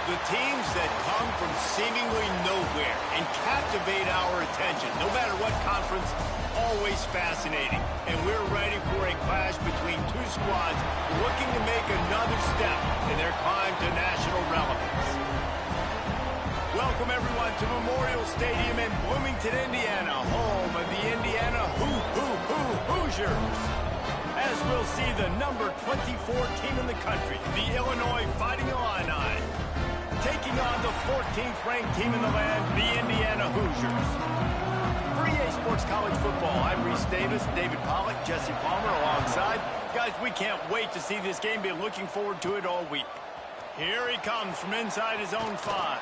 The teams that come from seemingly nowhere and captivate our attention, no matter what conference, always fascinating. And we're ready for a clash between two squads looking to make another step in their climb to national relevance. Welcome, everyone, to Memorial Stadium in Bloomington, Indiana, home of the Indiana Hoosiers. As we'll see the number 24 team in the country, the Illinois Fighting Illini, taking on the 14th ranked team in the land, the Indiana Hoosiers. For EA Sports College Football, I'm Reese Davis, David Pollack, Jesse Palmer alongside. Guys, we can't wait to see this game. Been looking forward to it all week. Here he comes from inside his own 5.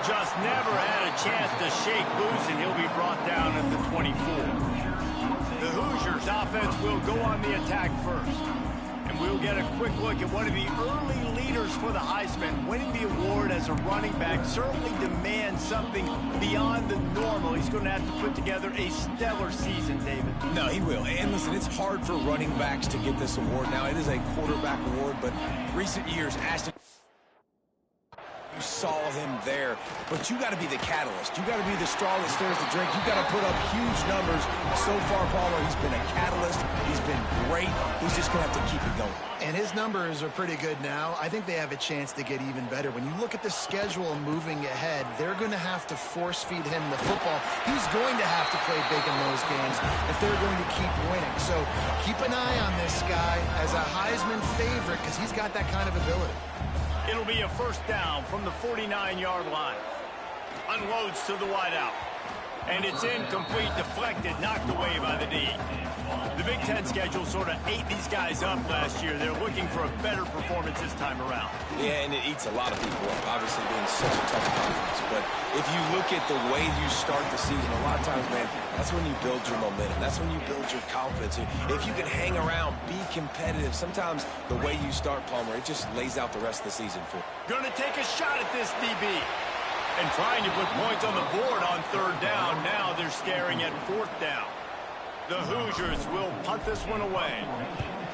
Just never had a chance to shake loose, and he'll be brought down at the 24. The Hoosiers offense will go on the attack first. And we'll get a quick look at one of the early leaders for the Heisman. Winning the award as a running back certainly demands something beyond the normal. He's going to have to put together a stellar season, David. No, he will. And listen, it's hard for running backs to get this award. Now, it is a quarterback award, but recent years, Ashton... You saw him there, but you got to be the catalyst. You got to be the straw that stirs the drink. You got to put up huge numbers. So far, Palmer, he's been a catalyst. He's been great. He's just going to have to keep it going. And his numbers are pretty good now. I think they have a chance to get even better. When you look at the schedule moving ahead, they're going to have to force-feed him the football. He's going to have to play big in those games if they're going to keep winning. So keep an eye on this guy as a Heisman favorite because he's got that kind of ability. It'll be a first down from the 49-yard line. Unloads to the wideout. And it's incomplete, deflected, knocked away by the D. The Big Ten schedule sort of ate these guys up last year. They're looking for a better performance this time around. Yeah, and it eats a lot of people up, obviously being such a tough conference. But if you look at the way you start the season, a lot of times, man, that's when you build your momentum. That's when you build your confidence. If you can hang around, be competitive, sometimes the way you start, Palmer, it just lays out the rest of the season for you. Gonna take a shot at this DB. And trying to put points on the board on 3rd down. Now they're staring at 4th down. The Hoosiers will punt this one away.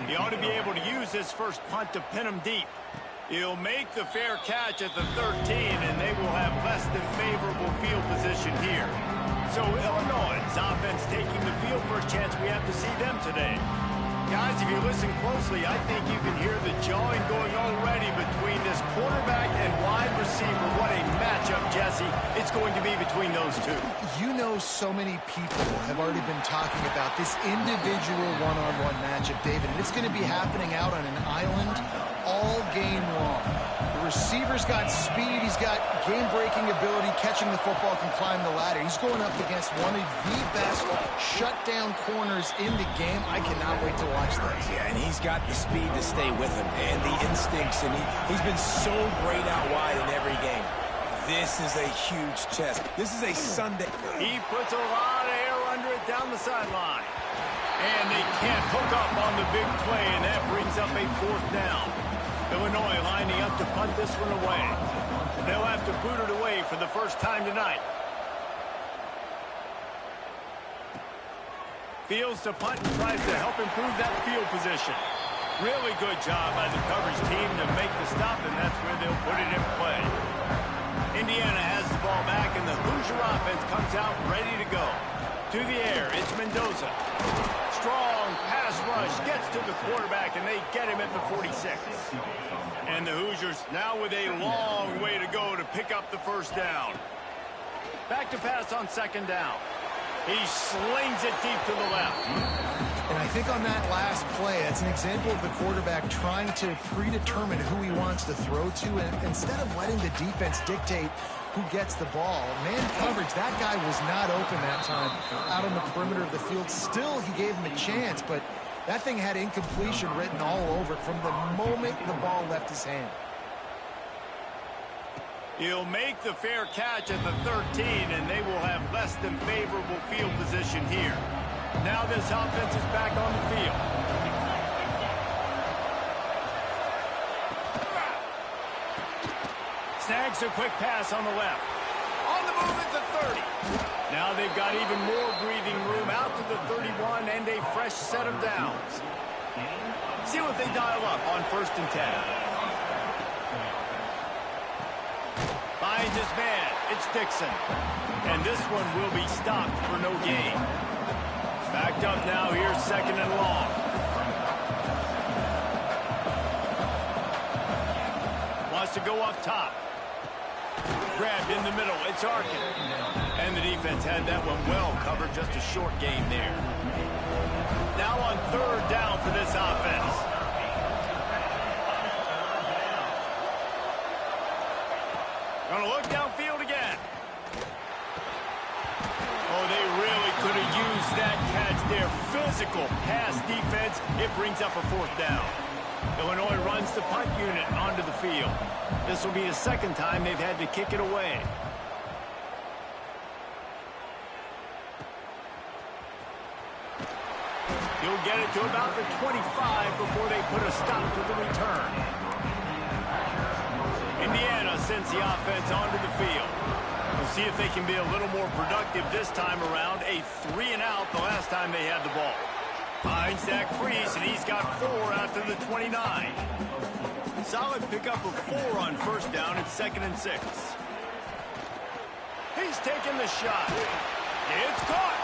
He ought to be able to use this first punt to pin him deep. He'll make the fair catch at the 13, and they will have less than favorable field position here. So Illinois' offense taking the field for a chance. We have to see them today. Guys, if you listen closely, I think you can hear the jawing going already between this quarterback and wide receiver. What a matchup, Jesse. It's going to be between those two. You know, so many people have already been talking about this individual one-on-one matchup, David, and it's going to be happening out on an island all game long. The receiver's got speed, he's got game-breaking ability, catching the football, can climb the ladder. He's going up against one of the best shutdown corners in the game. I cannot wait to watch this. Yeah, and he's got the speed to stay with him and the instincts, and he's been so great out wide in every game. This is a huge test. This is a Sunday. He puts a lot of air under it down the sideline. And they can't hook up on the big play, and that brings up a 4th down. Illinois lining up to punt this one away. They'll have to boot it away for the first time tonight. Fields to punt and tries to help improve that field position. Really good job by the coverage team to make the stop, and that's where they'll put it in play. Indiana has the ball back, and the Hoosier offense comes out ready to go. To the air, it's Mendoza. Strong pass rush, gets to the quarterback, and they get him at the 46. And the Hoosiers now with a long way to go to pick up the first down. Back to pass on 2nd down. He slings it deep to the left. And I think on that last play, it's an example of the quarterback trying to predetermine who he wants to throw to, and instead of letting the defense dictate who gets the ball. Man coverage, that guy was not open that time out on the perimeter of the field. Still, he gave him a chance, but that thing had incompletion written all over it from the moment the ball left his hand. He'll make the fair catch at the 13, and they will have less than favorable field position here. Now this offense is back on the field. Snags a quick pass on the left. On the move at the 30. Now they've got even more breathing room out to the 31 and a fresh set of downs. See what they dial up on 1st and 10. finds his man. It's Dixon. And this one will be stopped for no gain. Backed up now. Here's second and long. Wants to go up top. Grabbed in the middle. It's Arkin. And the defense had that one well covered. Just a short game there. Now on third down for this offense. Gonna look downfield again. Oh, they really could have used that catch there. Physical pass defense. It brings up a fourth down. Illinois runs the punt unit onto the field. This will be the second time they've had to kick it away. He'll get it to about the 25 before they put a stop to the return. Indiana sends the offense onto the field. We'll see if they can be a little more productive this time around. A 3-and-out the last time they had the ball. Finds Zach Freeze, and he's got 4 after the 29. Solid pickup of 4 on first down at 2nd and 6. He's taking the shot. It's caught.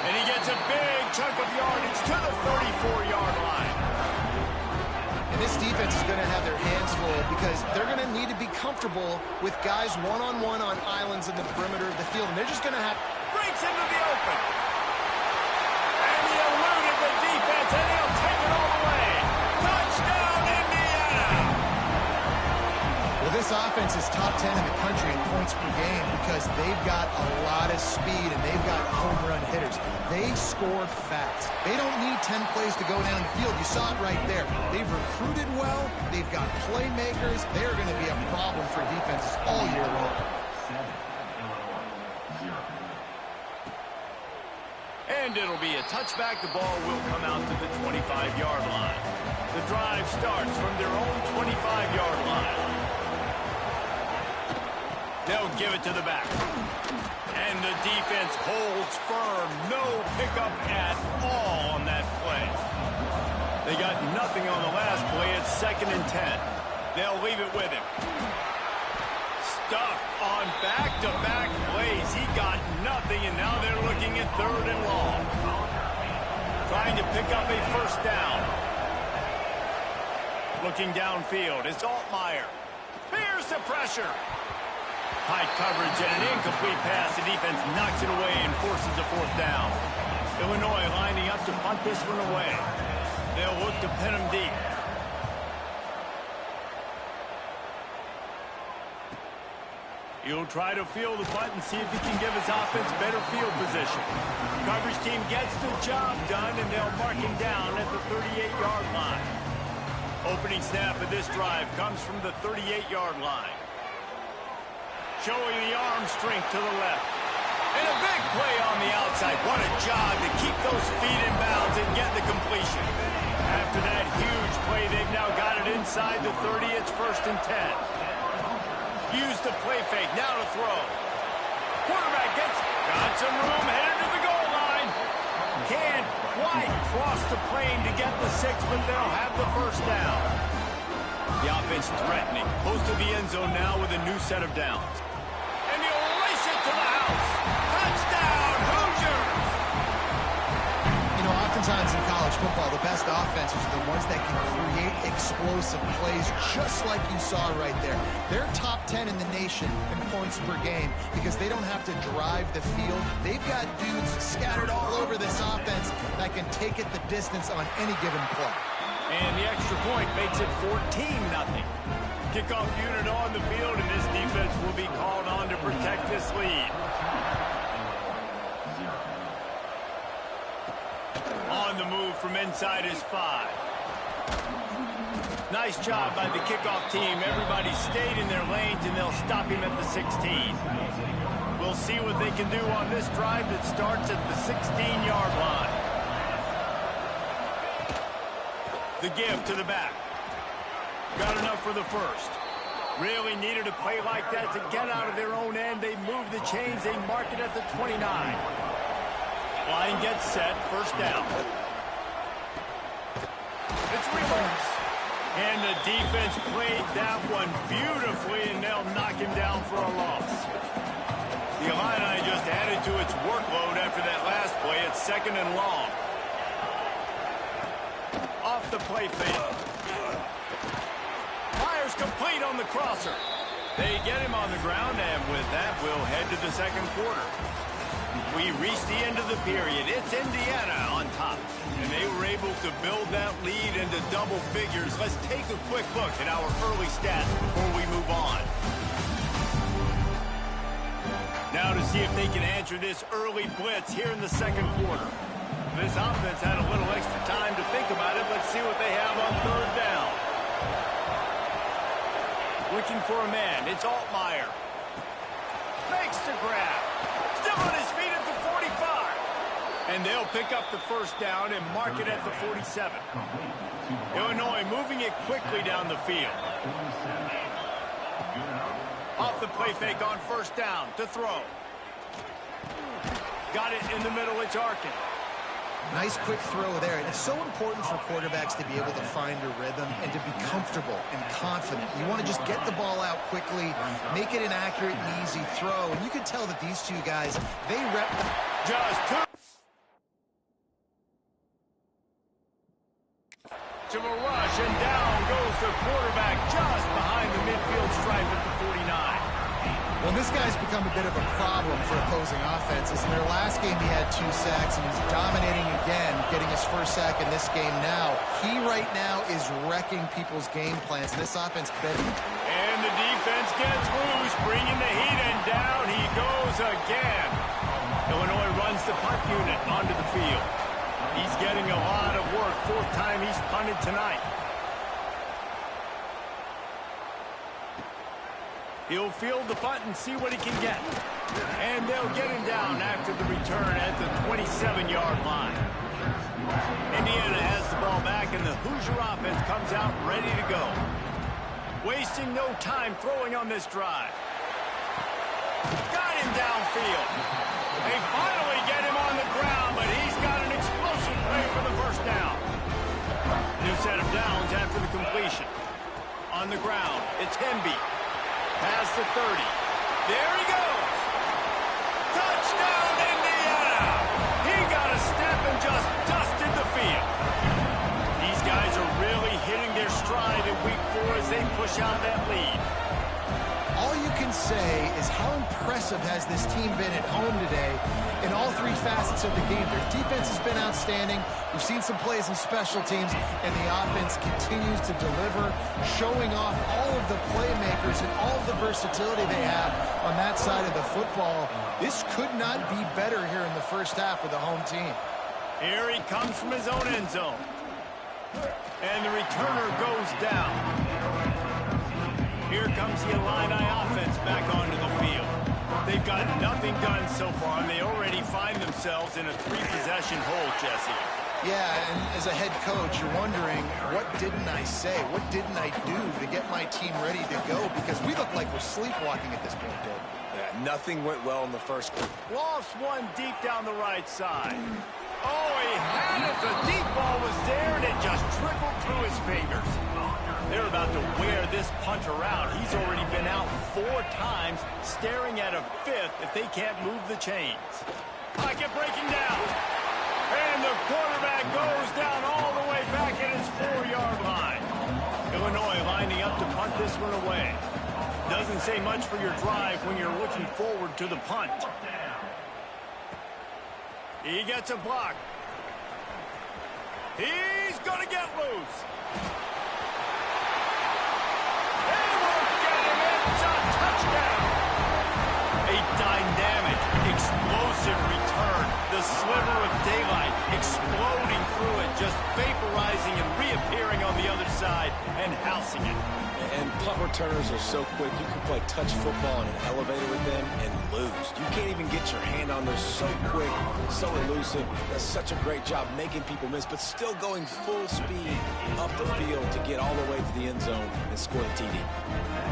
And he gets a big chunk of yardage to the 34-yard line. And this defense is going to have their hands full because they're going to need to be comfortable with guys one-on-one on islands in the perimeter of the field. And they're just going to have... Breaks into the open. And he eluded the defense, and he'll take it all the way. Touchdown, Indiana! Well, this offense is top 10 in the country in points per game because they've got a lot of speed and they've got home run hitters. They score fast. They don't need 10 plays to go down the field. You saw it right there. They've recruited well. They've got playmakers. They're going to be a problem for defenses all year long. And it'll be a touchback. The ball will come out to the 25-yard line. The drive starts from their own 25-yard line. They'll give it to the back. And the defense holds firm. No pickup at all on that play. They got nothing on the last play. It's 2nd and 10. They'll leave it with him. Stuffed on back-to-back plays. He got nothing, and now they're looking at 3rd and long. Trying to pick up a first down. Looking downfield. It's Altmaier. Here's the pressure. High coverage and an incomplete pass. The defense knocks it away and forces a 4th down. Illinois lining up to punt this one away. They'll look to pin him deep. He'll try to field the punt and see if he can give his offense better field position. Coverage team gets the job done, and they'll mark him down at the 38-yard line. Opening snap of this drive comes from the 38-yard line. Showing the arm strength to the left. And a big play on the outside. What a job to keep those feet in bounds and get the completion. After that huge play, they've now got it inside the 30. It's 1st and 10. Use the play fake. Now to throw. Quarterback got some room, headed to the goal line. Can't quite cross the plane to get the 6, but they'll have the first down. The offense threatening. Close to the end zone now with a new set of downs. And he'll race it to the house. Touchdown, Hoosiers! You know, oftentimes in college football, the best offenses are the ones that can create explosive plays just like you saw right there. They're top 10 in the nation in points per game because they don't have to drive the field. They've got dudes scattered all over this offense that can take it the distance on any given play. And the extra point makes it 14-0. Kickoff unit on the field, and this defense will be called on to protect this lead. On the move from inside his 5. Nice job by the kickoff team. Everybody stayed in their lanes, and they'll stop him at the 16. We'll see what they can do on this drive that starts at the 16-yard line. The give to the back. Got enough for the first. Really needed a play like that to get out of their own end. They move the chains. They mark it at the 29. Line gets set. First down. It's reverse. And the defense played that one beautifully, and they'll knock him down for a loss. The Illini just added to its workload after that last play. It's 2nd and long. Off the play fake. Fires complete on the crosser. They get him on the ground, and with that, we'll head to the second quarter. We reached the end of the period. It's Indiana on top, and they were able to build that lead into double figures. Let's take a quick look at our early stats before we move on. Now to see if they can answer this early blitz here in the second quarter. This offense had a little extra time to think about it. Let's see what they have on 3rd down. Looking for a man. It's Altmaier. Makes the grab. Still on his feet at the 45. And they'll pick up the 1st down and mark it at the 47. Illinois moving it quickly down the field. Off the play fake on 1st down to throw. Got it in the middle. It's Arkin. Nice quick throw there. And it's so important for quarterbacks to be able to find a rhythm and to be comfortable and confident. You want to just get the ball out quickly, make it an accurate and easy throw. And you can tell that these two guys, they rep the... Just two. To a rush, and down goes the quarterback just behind the midfield stripe at the 49. Well, this guy's become a bit of a problem for opposing offenses. In their last game, he had 2 sacks, and he's dominating again, getting his 1st sack in this game now. He right now is wrecking people's game plans. This offense better. And the defense gets loose, bringing the heat, and down he goes again. Illinois runs the punt unit onto the field. He's getting a lot of work. 4th time he's punted tonight. He'll field the punt and see what he can get. And they'll get him down after the return at the 27-yard line. Indiana has the ball back, and the Hoosier offense comes out ready to go. Wasting no time throwing on this drive. Got him downfield. They finally get him on the ground, but he's got an explosive play for the 1st down. New set of downs after the completion. On the ground, it's Hemby. Past the 30. There he goes. Touchdown, Indiana. He got a step and just dusted the field. These guys are really hitting their stride in week 4 as they push out that lead. All you can say is how impressive has this team been at home today in all 3 facets of the game. Their defense has been outstanding. We've seen some plays in special teams, and the offense continues to deliver, showing off all of the playmakers and all of the versatility they have on that side of the football. This could not be better here in the 1st half with the home team. Here he comes from his own end zone. And the returner goes down. Here comes the Illini offense back onto the field. They've got nothing done so far, and they already find themselves in a 3-possession hole, Jesse. Yeah, and as a head coach, you're wondering, what didn't I say? What didn't I do to get my team ready to go? Because we look like we're sleepwalking at this point, Dave. Yeah, nothing went well in the 1st quarter. Lost one deep down the right side. Oh, he had it. The deep ball was there, and it just trickled through his fingers. They're about to wear this punter out. He's already been out 4 times, staring at a 5th if they can't move the chains. Pocket breaking down. And the quarterback goes down all the way back at his 4-yard line. Illinois lining up to punt this one away. Doesn't say much for your drive when you're looking forward to the punt. He gets a block. He's going to get loose. They won't get him. It's a touchdown. A dynamic, explosive return. The sliver of daylight exploding through it, just vaporizing and reappearing on the other side and housing it. And punt returners are so quick, you can play touch football in an elevator with them and lose. You can't even get your hand on those. So quick, so elusive. Does such a great job making people miss, but still going full speed up the field to get all the way to the end zone and score the TD.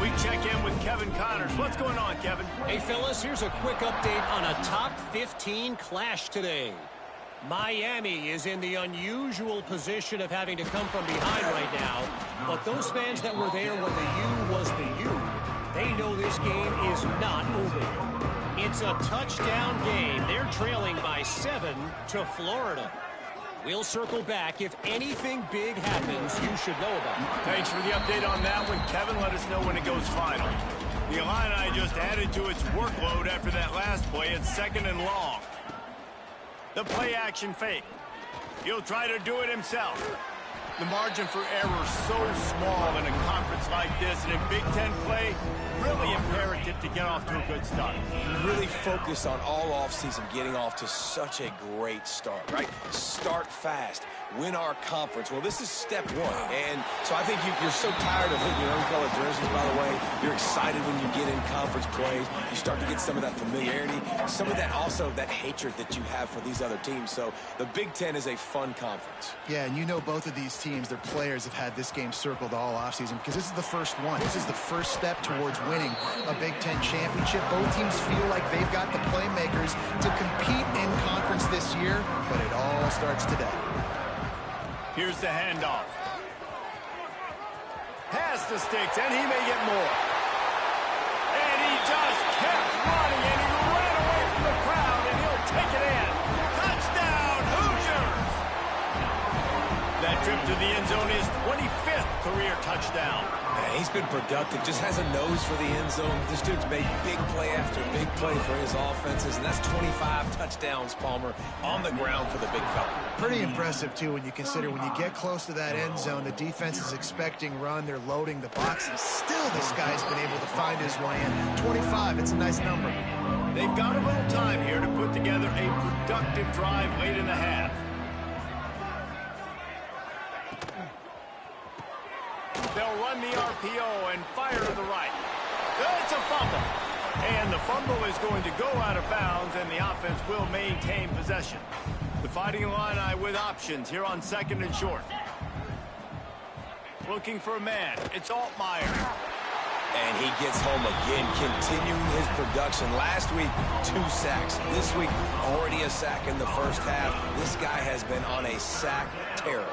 We check in with Kevin Connors. What's going on, Kevin? Hey, fellas, here's a quick update on a top 15 clash today. Miami is in the unusual position of having to come from behind right now. But those fans that were there when the U was the U, they know this game is not over. It's a touchdown game. They're trailing by 7 to Florida. We'll circle back. If anything big happens, you should know about it. Thanks for the update on that one, Kevin. Let us know when it goes final. The Illini just added to its workload after that last play. It's 2nd and long. The play action fake. He'll try to do it himself. The margin for error so small in a conference like this, and in Big Ten play, really imperative to get off to a good start. Really focus on all offseason getting off to such a great start, right? Start fast. Win our conference. Well, this is step one. And so I think you're so tired of hitting your own colored jerseys, by the way. You're excited when you get in conference plays. You start to get some of that familiarity, some of that also that hatred that you have for these other teams. So the Big Ten is a fun conference. Yeah, and you know both of these teams, their players have had this game circled all offseason because this is the first one. This is the first step towards winning a Big Ten championship. Both teams feel like they've got the playmakers to compete in conference this year, but it all starts today. Here's the handoff. Pass the sticks, and he may get more. And he just kept running, and he ran away from the crowd, and he'll take it in. Touchdown, Hoosiers! That trip to the end zone is 25th career touchdown. Man, he's been productive, just has a nose for the end zone. This dude's made big play after big play for his offenses, and that's 25 touchdowns, Palmer, on the ground for the big fella. Pretty impressive, too, when you consider when you get close to that end zone, the defense is expecting run, they're loading the box, and still this guy's been able to find his way in. 25, it's a nice number. They've got a little time here to put together a productive drive late in the half. They'll run the RPO and fire to the right. It's a fumble. And the fumble is going to go out of bounds, and the offense will maintain possession. The Fighting Illini with options here on 2nd and short. Looking for a man. It's Altmaier. And he gets home again, continuing his production. Last week, 2 sacks. This week, already a sack in the first half. This guy has been on a sack terror.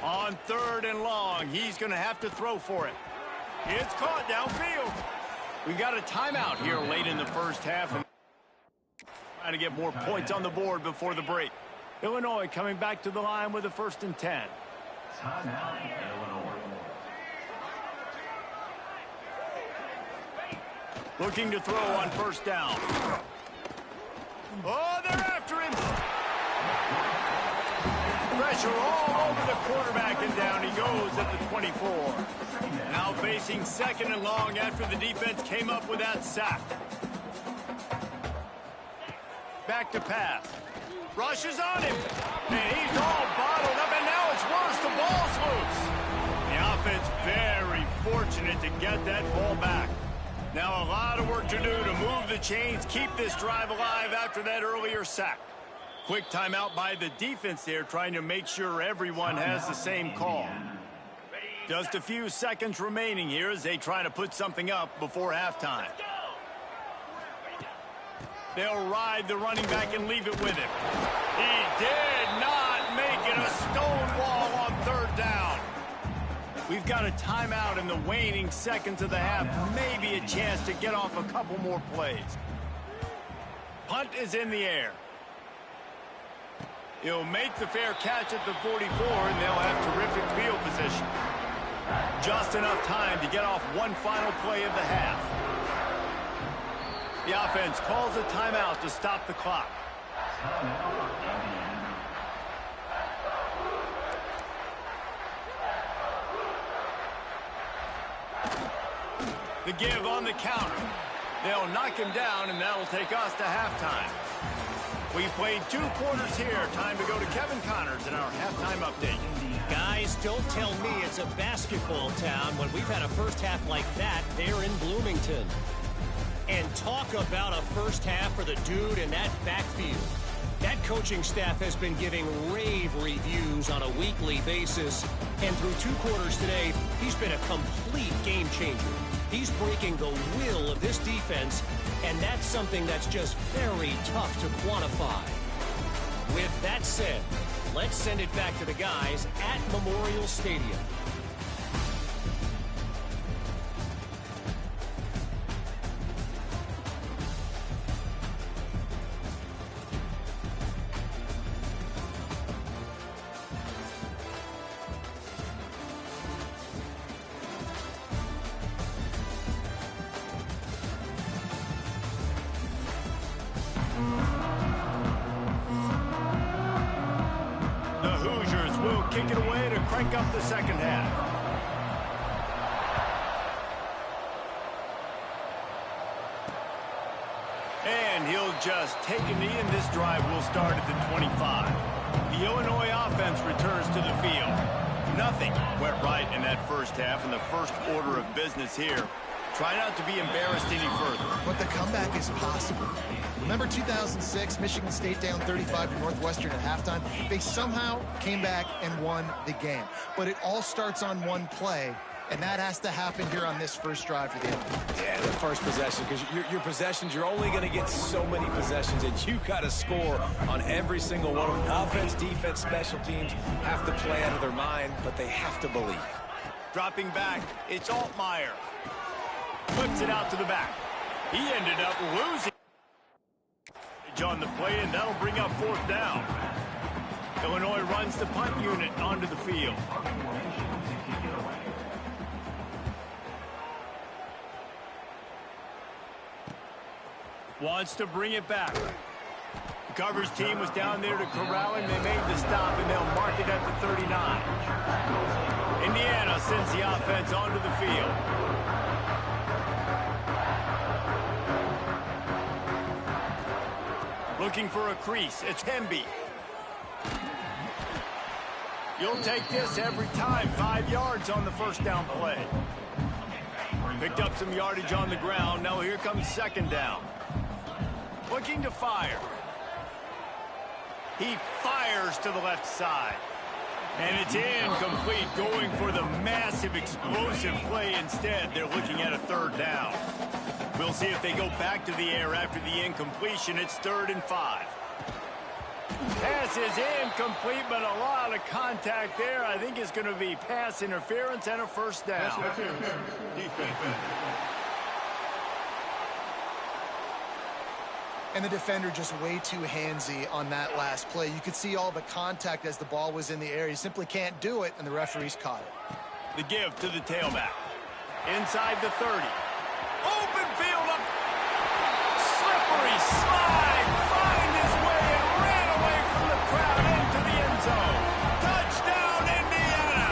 On 3rd and long, he's going to have to throw for it. It's caught downfield. We got a timeout here late in the first half. And trying to get more points on the board before the break. Illinois coming back to the line with a 1st and 10. Looking to throw on 1st down. Oh, they're after him. Pressure all over the quarterback, and down he goes at the 24. Now facing 2nd and long after the defense came up with that sack. Back to pass. Rushes on him. And he's all bottled up, and now it's worse. The ball's loose. The offense very fortunate to get that ball back. Now a lot of work to do to move the chains, keep this drive alive after that earlier sack. Quick timeout by the defense there, trying to make sure everyone has the same call. Just a few seconds remaining here as they try to put something up before halftime. They'll ride the running back and leave it with him. He did not make it a stone wall on 3rd down. We've got a timeout in the waning seconds of the half. Maybe a chance to get off a couple more plays. Punt is in the air. He'll make the fair catch at the 44, and they'll have terrific field position. Just enough time to get off one final play of the half. The offense calls a timeout to stop the clock. The give on the counter. They'll knock him down, and that'll take us to halftime. We played 2 quarters here. Time to go to Kevin Connors in our halftime update. Guys, don't tell me it's a basketball town when we've had a first half like that there in Bloomington. And talk about a first half for the dude in that backfield. That coaching staff has been giving rave reviews on a weekly basis. And through 2 quarters today, he's been a complete game changer. He's breaking the will of this defense, and that's something that's just very tough to quantify. With that said, let's send it back to the guys at Memorial Stadium. Kick it away to crank up the second half. And he'll just take a knee, and this drive will start at the 25. The Illinois offense returns to the field. Nothing went right in that first half, and the first order of business here. Try not to be embarrassed any further. But the comeback is possible. Remember 2006, Michigan State down 35 to Northwestern at halftime? They somehow came back and won the game. But it all starts on one play, and that has to happen here on this first drive for the Illinois. Yeah, the first possession, because your possessions, you're only going to get so many possessions, and you got to score on every single one of them. Offense, defense, special teams have to play out of their mind, but they have to believe. Dropping back, it's Altmaier. Flips it out to the back. He ended up losing on the play, and that'll bring up fourth down. Illinois runs the punt unit onto the field. Wants to bring it back. The coverage team was down there to corral him. They made the stop, and they'll mark it at the 39. Indiana sends the offense onto the field. Looking for a crease. It's Hemby. You'll take this every time. 5 yards on the first down play. Picked up some yardage on the ground. Now here comes second down. Looking to fire. He fires to the left side. And it's incomplete, going for the massive explosive play instead. They're looking at a third down. We'll see if they go back to the air after the incompletion. It's 3rd and 5. Pass is incomplete, but a lot of contact there. I think it's going to be pass interference and a first down. And the defender just way too handsy on that last play. You could see all the contact as the ball was in the air. He simply can't do it, and the referees caught it. The give to the tailback. Inside the 30. Open field up. Slippery slide. Find his way and ran away from the crowd into the end zone. Touchdown, Indiana.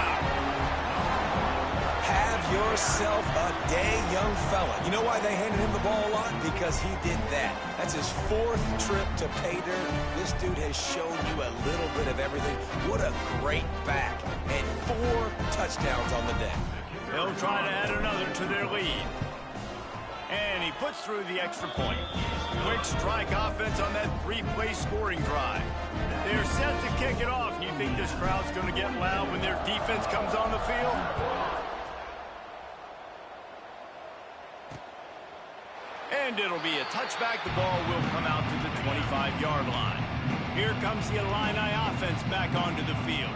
Have yourself a day, young fella. You know why they handed him the ball a lot? Because he did that. That's his 4th trip to pay dirt. This dude has shown you a little bit of everything. What a great back. And 4 touchdowns on the day. They'll try to add another to their lead. And he puts through the extra point. Quick strike offense on that 3-play scoring drive. They're set to kick it off. You think this crowd's going to get loud when their defense comes on the field? And it'll be a touchback. The ball will come out to the 25-yard line. Here comes the Illini offense back onto the field.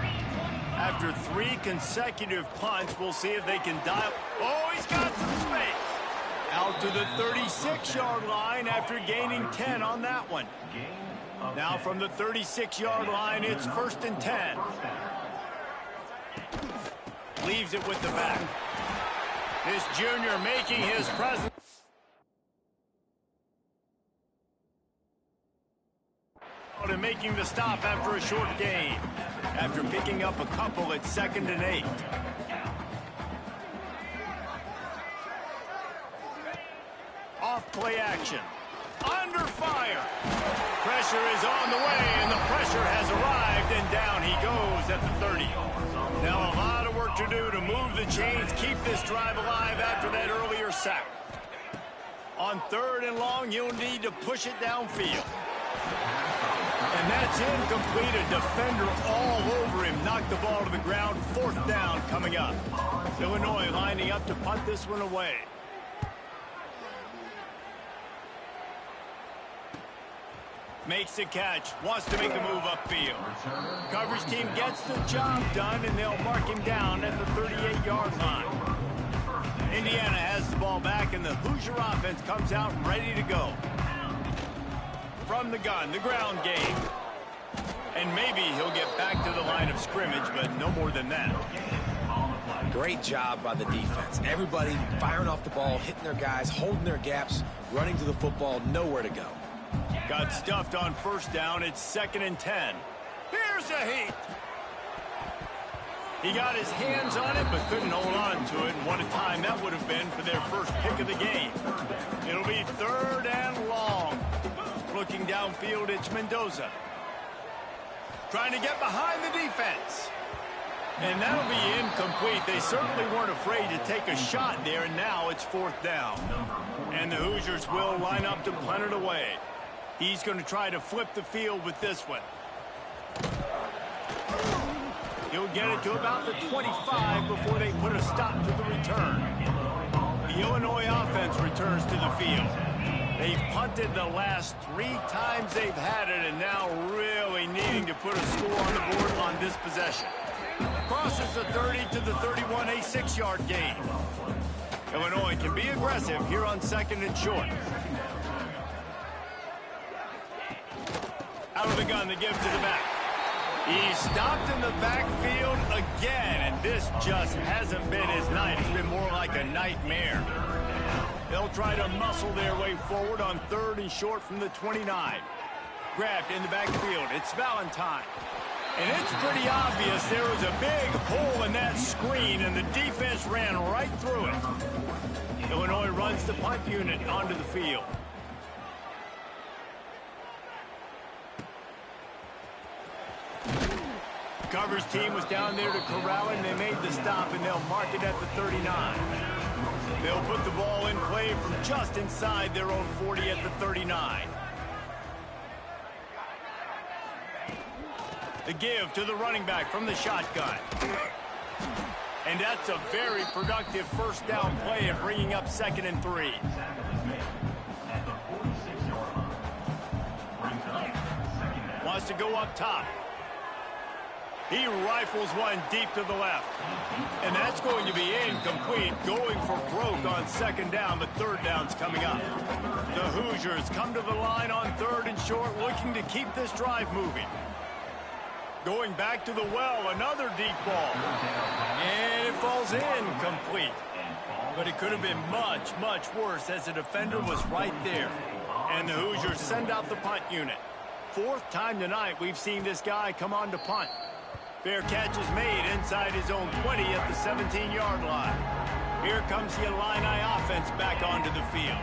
After 3 consecutive punts, we'll see if they can dial. Oh, he's got some space. Out to the 36-yard line after gaining 10 on that one. Now from the 36-yard line, it's 1st and 10. Leaves it with the back. This junior making his presence. And making the stop after a short gain. After picking up a couple at 2nd and 8. Off play action. Under fire. Pressure is on the way, and the pressure has arrived, and down he goes at the 30. Now a lot of work to do to move the chains, keep this drive alive after that earlier sack. On 3rd and long, you'll need to push it downfield. And that's incomplete. A defender all over him. Knocked the ball to the ground. 4th down coming up. Illinois lining up to punt this one away. Makes the catch, wants to make a move upfield. Coverage team gets the job done, and they'll mark him down at the 38-yard line. Indiana has the ball back, and the Hoosier offense comes out ready to go. From the gun, the ground game. And maybe he'll get back to the line of scrimmage, but no more than that. Great job by the defense. Everybody firing off the ball, hitting their guys, holding their gaps, running to the football, nowhere to go. Got stuffed on first down. It's 2nd and 10. Here's a heat. He got his hands on it, but couldn't hold on to it. And what a time that would have been for their first pick of the game. It'll be 3rd and long. Looking downfield, it's Mendoza. Trying to get behind the defense. And that'll be incomplete. They certainly weren't afraid to take a shot there, and now it's 4th down. And the Hoosiers will line up to punt it away. He's going to try to flip the field with this one. He'll get it to about the 25 before they put a stop to the return. The Illinois offense returns to the field. They've punted the last 3 times they've had it, and now really needing to put a score on the board on this possession. Crosses the 30 to the 31, a 6-yard gain. Illinois can be aggressive here on 2nd and short. Out of the gun, the give to the back. He's stopped in the backfield again, and this just hasn't been his night. It's been more like a nightmare. They'll try to muscle their way forward on 3rd and short from the 29. Grabbed in the backfield. It's Valentine. And it's pretty obvious there was a big hole in that screen, and the defense ran right through it. Illinois runs the punt unit onto the field. Coverage team was down there to corral it, and they made the stop, and they'll mark it at the 39. They'll put the ball in play from just inside their own 40 at the 39. The give to the running back from the shotgun. And that's a very productive first down play of bringing up 2nd and 3. Wants to go up top. He rifles one deep to the left. And that's going to be incomplete, going for broke on 2nd down, but 3rd down's coming up. The Hoosiers come to the line on 3rd and short, looking to keep this drive moving. Going back to the well, another deep ball. And it falls incomplete. But it could have been much, much worse as the defender was right there. And the Hoosiers send out the punt unit. 4th time tonight we've seen this guy come on to punt. Fair catch is made inside his own 20 at the 17-yard line. Here comes the Illini offense back onto the field.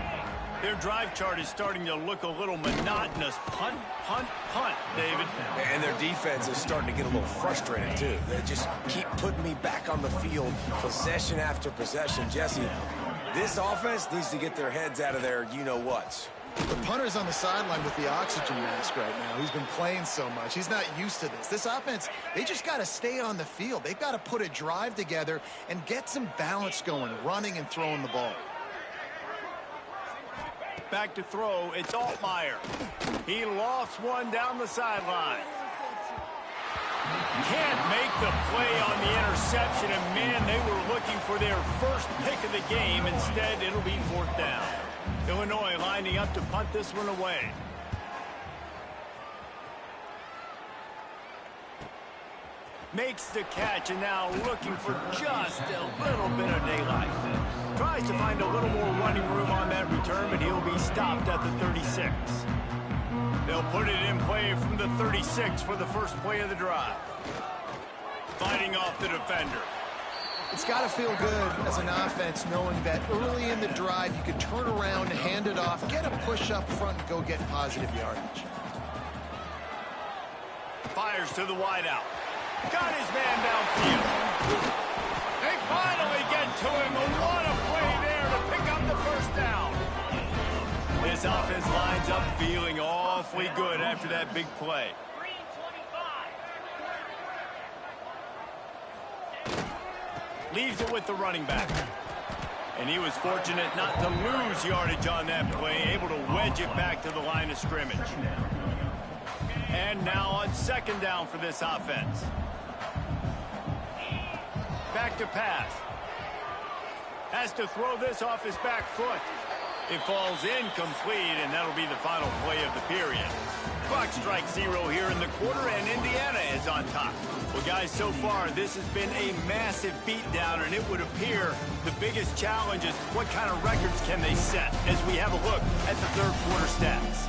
Their drive chart is starting to look a little monotonous. Punt, punt, punt, David. And their defense is starting to get a little frustrated, too. They just keep putting me back on the field, possession after possession. Jesse, this offense needs to get their heads out of their you-know-whats. The punter's on the sideline with the oxygen mask right now. He's been playing so much. He's not used to this. This offense, they just got to stay on the field. They've got to put a drive together and get some balance going, running and throwing the ball. Back to throw, it's Altmaier. He lofts one down the sideline. Can't make the play on the interception, and man, they were looking for their first pick of the game. Instead, it'll be 4th down. Illinois lining up to punt this one away. Makes the catch, and now looking for just a little bit of daylight. Tries to find a little more running room on that return, but he'll be stopped at the 36. They'll put it in play from the 36 for the first play of the drive. Fighting off the defender. It's got to feel good as an offense knowing that early in the drive you could turn around, hand it off, get a push up front, and go get positive yardage. Fires to the wideout. Got his man downfield. They finally get to him. What a play there to pick up the first down. This offense lines up feeling awfully good after that big play. Leaves it with the running back. And he was fortunate not to lose yardage on that play, able to wedge it back to the line of scrimmage. And now on second down for this offense. Back to pass. Has to throw this off his back foot. It falls incomplete, and that'll be the final play of the period. Clock strikes 0 here in the quarter, and Indiana is on top. Well, guys, so far, this has been a massive beatdown, and it would appear the biggest challenge is what kind of records can they set as we have a look at the third quarter stats.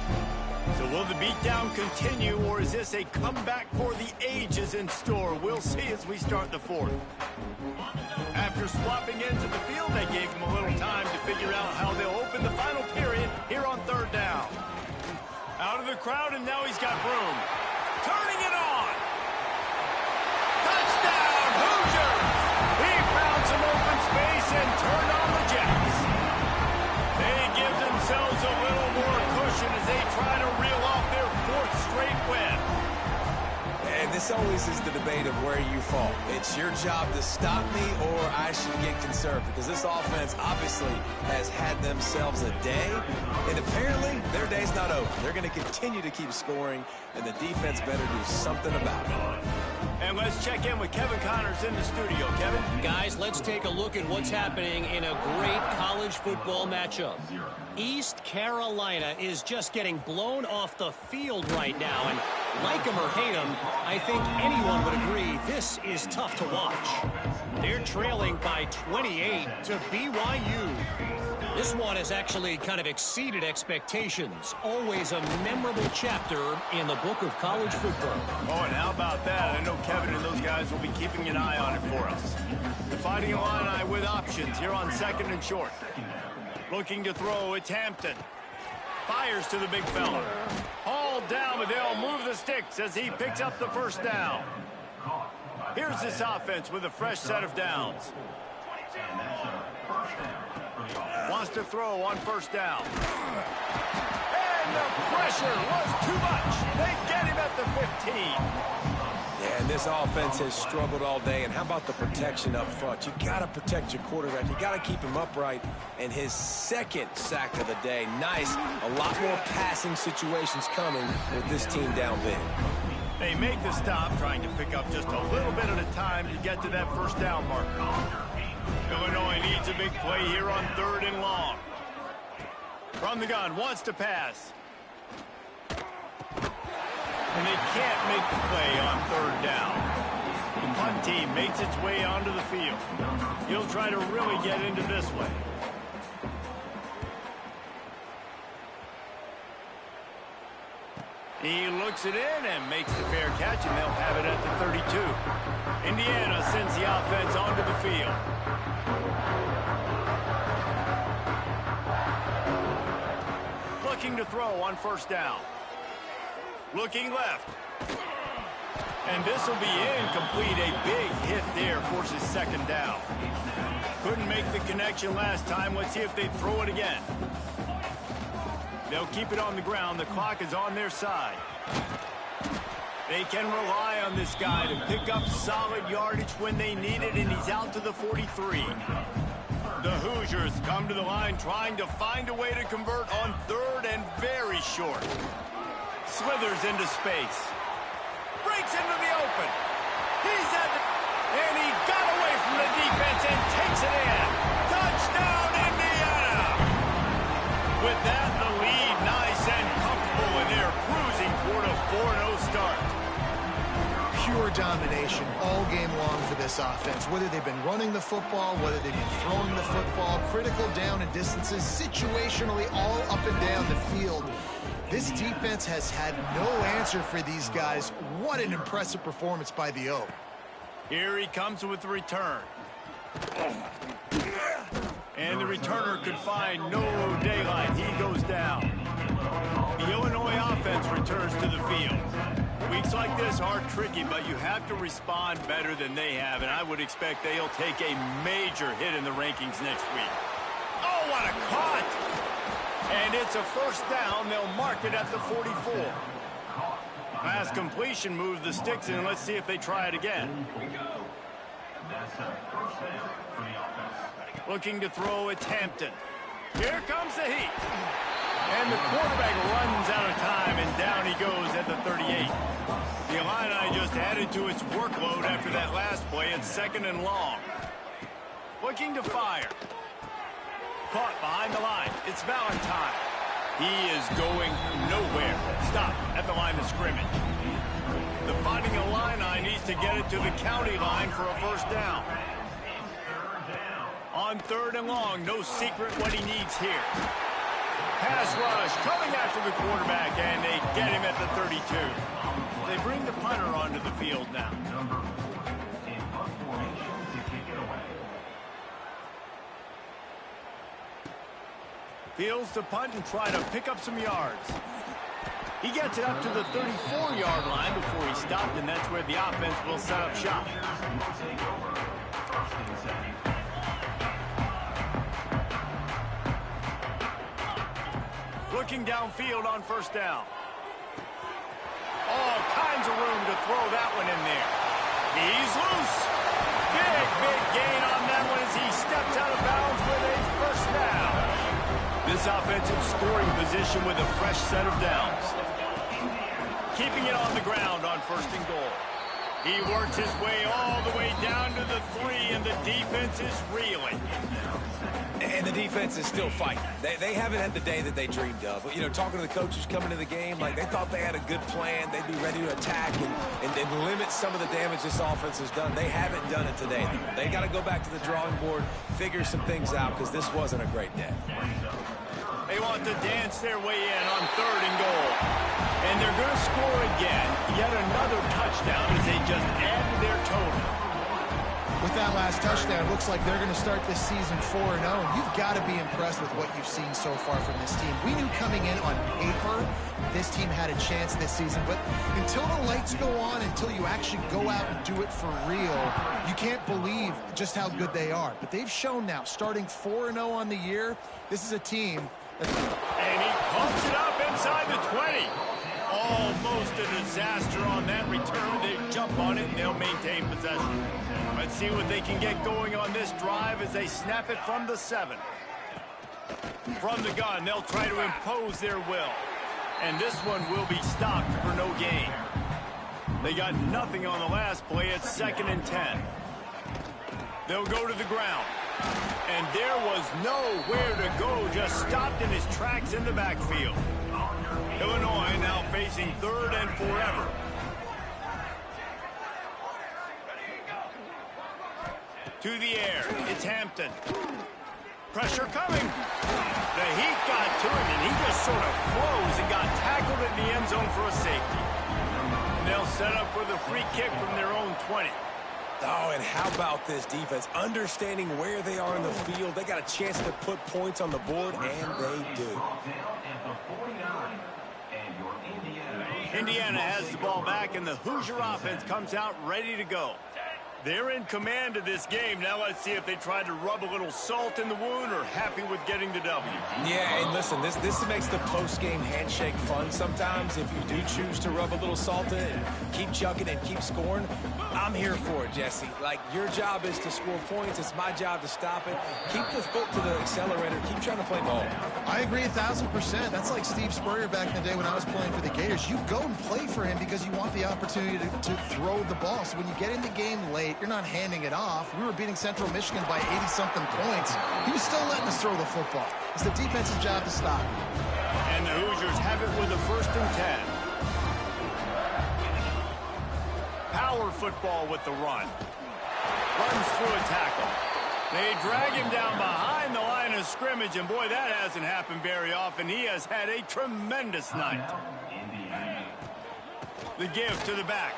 So will the beatdown continue, or is this a comeback for the ages in store? We'll see as we start the fourth. After swapping ends of the field, they gave him a little time to figure out how they'll open the final period here on third down. Out of the crowd, and now he's got room. Turning it on. Touchdown, Hoosiers! He found some open space and turned on the Jets. They give themselves a little more cushion as they try to reel off their fourth straight win. And this always is the debate of where you fall. It's your job to stop me, or I should get conserved, because this offense obviously has had themselves a day, and apparently their day's not over. They're going to continue to keep scoring, and the defense better do something about it. And let's check in with Kevin Connors in the studio. Kevin? Guys, let's take a look at what's happening in a great college football matchup. East Carolina is just getting blown off the field right now, and like him or hate him, I think anyone would agree this is tough to watch. They're trailing by 28 to BYU. This one has actually kind of exceeded expectations. Always a memorable chapter in the book of college football. Oh, and how about that? I know Kevin and those guys will be keeping an eye on it for us. The Fighting Illini with options here on second and short. Looking to throw, it's Hampton. Fires to the big fella. Hauled down, but they'll move the sticks as he picks up the first down. Here's this offense with a fresh set of downs. Wants to throw on first down. And the pressure was too much. They get him at the 15. Yeah, and this offense has struggled all day. And how about the protection up front? You got to protect your quarterback. You got to keep him upright. And his second sack of the day. Nice. A lot more passing situations coming with this team down big. They make the stop, trying to pick up just a little bit at a time to get to that first down marker. Illinois needs a big play here on third and long. From the gun, wants to pass. And they can't make the play on third down. The punt team makes its way onto the field. He'll try to really get into this one. He looks it in and makes the fair catch, and they'll have it at the 32. Indiana sends the offense onto the field. Looking to throw on first down. Looking left. And this will be incomplete. A big hit there forces second down. Couldn't make the connection last time. Let's see if they throw it again. They'll keep it on the ground. The clock is on their side. They can rely on this guy to pick up solid yardage when they need it, and he's out to the 43. The Hoosiers come to the line trying to find a way to convert on third and very short. Slithers into space. Breaks into the open. He's at the... And he got away from the defense and takes it in. Touchdown, Indiana! With that, the lead nice and comfortable, and they're cruising toward a 4-0 start. Pure domination all game long for this offense. Whether they've been running the football, whether they've been throwing the football, critical down and distances, situationally all up and down the field. This defense has had no answer for these guys. What an impressive performance by the O. Here he comes with the return. And the returner could find no daylight. He goes down. The Illinois offense returns to the field. Weeks like this are tricky, but you have to respond better than they have, and I would expect they'll take a major hit in the rankings next week. Oh, what a caught! And it's a first down. They'll mark it at the 44. Pass completion moves the sticks in. Let's see if they try it again. Looking to throw, it's Hampton. Here comes the heat. And the quarterback runs out of time, and down he goes at the 38. The Illini just added to its workload after that last play. It's 2nd and long. Looking to fire. Caught behind the line. It's Valentine. He is going nowhere. Stop at the line of scrimmage. The Fighting Illini needs to get it to the county line for a first down. On 3rd and long, no secret what he needs here. Pass rush coming after the quarterback, and they get him at the 32. They bring the punter onto the field now. Fields to punt and try to pick up some yards. He gets it up to the 34-yard line before he stopped, and that's where the offense will set up shop. Looking downfield on 1st down. All kinds of room to throw that one in there. He's loose. Big gain on that one as he steps out of bounds with a first down. This offensive scoring position with a fresh set of downs. Keeping it on the ground on 1st and goal. He works his way all the way down to the 3, and the defense is reeling. And the defense is still fighting. They haven't had the day that they dreamed of. You know, talking to the coaches coming to the game, like they thought they had a good plan. They'd be ready to attack and limit some of the damage this offense has done. They haven't done it today. They got to go back to the drawing board, figure some things out, because this wasn't a great day. They want to dance their way in on 3rd and goal. And they're going to score again. Yet another touchdown as they just add to their total. With that last touchdown, it looks like they're going to start this season 4-0. And you've got to be impressed with what you've seen so far from this team. We knew coming in on paper this team had a chance this season. But until the lights go on, until you actually go out and do it for real, you can't believe just how good they are. But they've shown now, starting 4-0 on the year, this is a team. And he pumps it up inside the 20. Almost a disaster on that return. They jump on it, and they'll maintain possession. Let's see what they can get going on this drive as they snap it from the 7. From the gun, they'll try to impose their will. And this one will be stopped for no gain. They got nothing on the last play. It's 2nd and 10. They'll go to the ground. And there was nowhere to go, just stopped in his tracks in the backfield. Illinois now facing 3rd and forever. To the air, it's Hampton. Pressure coming. The heat got to him, and he just sort of froze and got tackled in the end zone for a safety. And they'll set up for the free kick from their own 20. Oh, and how about this defense? Understanding where they are in the field. They got a chance to put points on the board, and they do. Indiana has the ball back, and the Hoosier offense comes out ready to go. They're in command of this game. Now let's see if they try to rub a little salt in the wound or happy with getting the W. Yeah, and listen, this makes the post-game handshake fun sometimes. If you do choose to rub a little salt in and keep chucking and keep scoring, I'm here for it, Jesse. Like, your job is to score points. It's my job to stop it. Keep the foot to the accelerator. Keep trying to play ball. I agree 1,000%. That's like Steve Spurrier back in the day when I was playing for the Gators. You go and play for him because you want the opportunity to throw the ball. So when you get in the game late, you're not handing it off. We were beating Central Michigan by 80-something points. He was still letting us throw the football. It's the defense's job to stop. And the Hoosiers have it with a 1st and 10. Power football with the run. Runs through a tackle. They drag him down behind the line of scrimmage, and boy, that hasn't happened very often. He has had a tremendous night. The give to the back.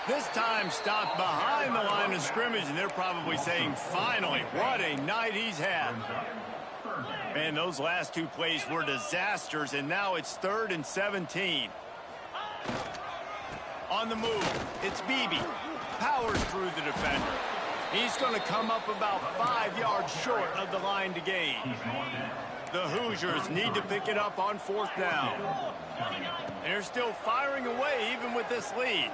This time stopped behind the line of scrimmage, and they're probably saying, finally, what a night he's had. Man, those last two plays were disasters, and now it's 3rd and 17. On the move, it's Beebe. Powers through the defender. He's going to come up about 5 yards short of the line to gain. The Hoosiers need to pick it up on 4th down. They're still firing away even with this lead.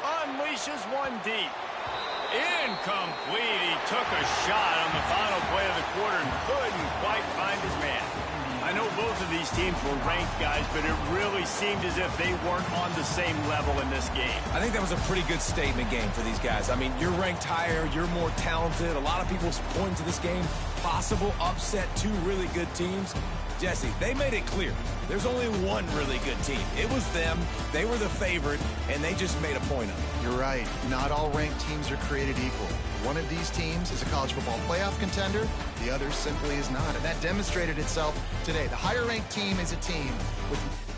Unleashes one deep. Incomplete. He took a shot on the final play of the quarter and couldn't quite find his man. I I know both of these teams were ranked, guys, but it really seemed as if they weren't on the same level in this game. I think that was a pretty good statement game for these guys. I mean, you're ranked higher, you're more talented. A lot of people point to this game, possible upset, two really good teams. Jesse, they made it clear. There's only one really good team. It was them. They were the favorite, and they just made a point of it. You're right. Not all ranked teams are created equal. One of these teams is a college football playoff contender. The other simply is not. And that demonstrated itself today. The higher ranked team is a team with